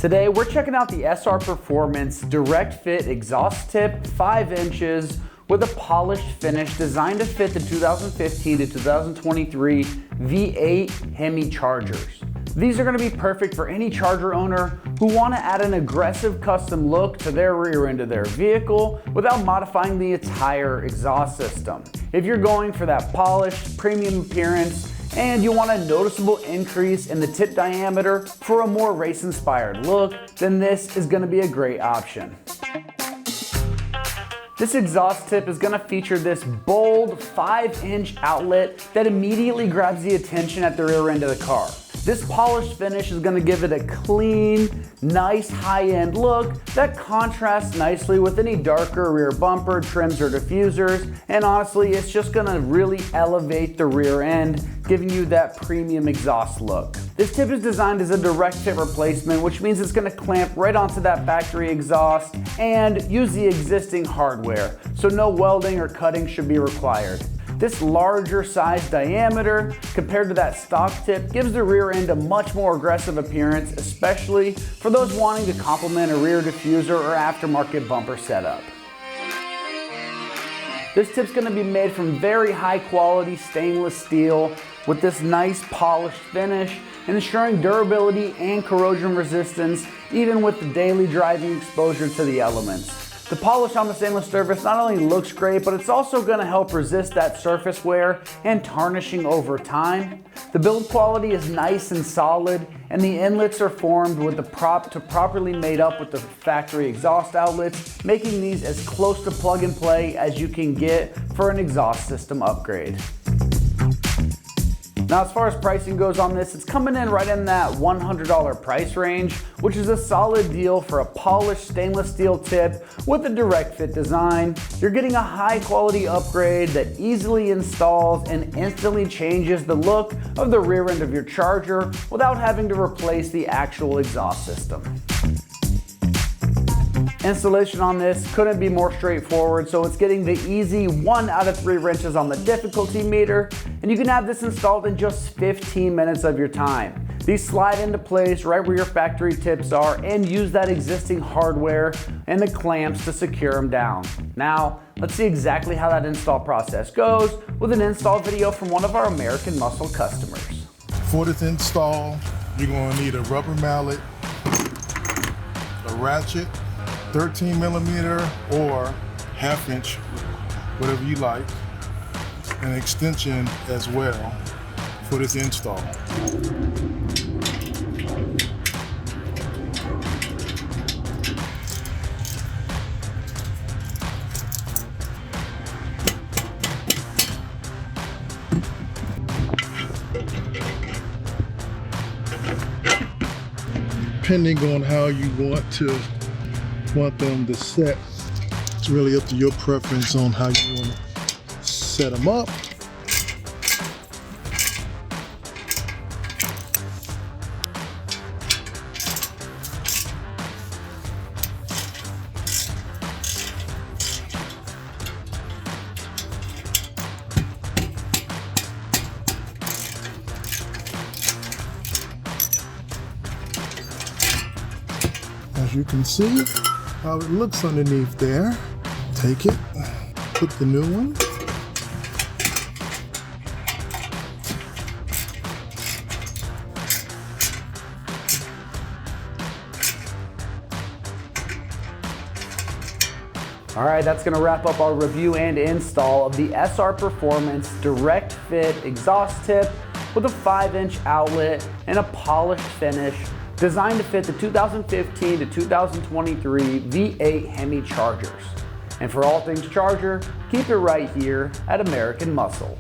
Today we're checking out the SR Performance Direct Fit Exhaust Tip 5 inches with a polished finish designed to fit the 2015 to 2023 V8 Hemi Chargers. These are going to be perfect for any Charger owner who want to add an aggressive custom look to their rear end of their vehicle without modifying the entire exhaust system. If you're going for that polished, premium appearance, and you want a noticeable increase in the tip diameter for a more race-inspired look, then this is going to be a great option. This exhaust tip is going to feature this bold 5-inch outlet that immediately grabs the attention at the rear end of the car. This polished finish is going to give it a clean, nice high-end look that contrasts nicely with any darker rear bumper, trims, or diffusers, and honestly, it's just going to really elevate the rear end, giving you that premium exhaust look. This tip is designed as a direct fit replacement, which means it's going to clamp right onto that factory exhaust and use the existing hardware, so no welding or cutting should be required. This larger size diameter compared to that stock tip gives the rear end a much more aggressive appearance, especially for those wanting to complement a rear diffuser or aftermarket bumper setup. This tip's going to be made from very high quality stainless steel with this nice polished finish, ensuring durability and corrosion resistance even with the daily driving exposure to the elements. The polish on the stainless surface not only looks great, but it's also going to help resist that surface wear and tarnishing over time. The build quality is nice and solid, and the inlets are formed with the properly made up with the factory exhaust outlets, making these as close to plug and play as you can get for an exhaust system upgrade. Now, as far as pricing goes on this, it's coming in right in that $100 price range, which is a solid deal for a polished stainless steel tip with a direct fit design. You're getting a high quality upgrade that easily installs and instantly changes the look of the rear end of your Charger without having to replace the actual exhaust system. Installation on this couldn't be more straightforward, so it's getting the easy 1 out of 3 wrenches on the difficulty meter, and you can have this installed in just 15 minutes of your time. These slide into place right where your factory tips are and use that existing hardware and the clamps to secure them down. Now, let's see exactly how that install process goes with an install video from one of our American Muscle customers. For this install, you're going to need a rubber mallet, a ratchet, 13 millimeter or 1/2 inch, whatever you like, an extension as well for this install. Depending on how you want them to set, it's really up to your preference on how you want to set them up. As you can see how it looks underneath there. Take it, put the new one. All right, that's going to wrap up our review and install of the SR Performance Direct Fit Exhaust Tip with a 5-inch outlet and a polished finish designed to fit the 2015 to 2023 V8 Hemi Chargers. And for all things Charger, keep it right here at American Muscle.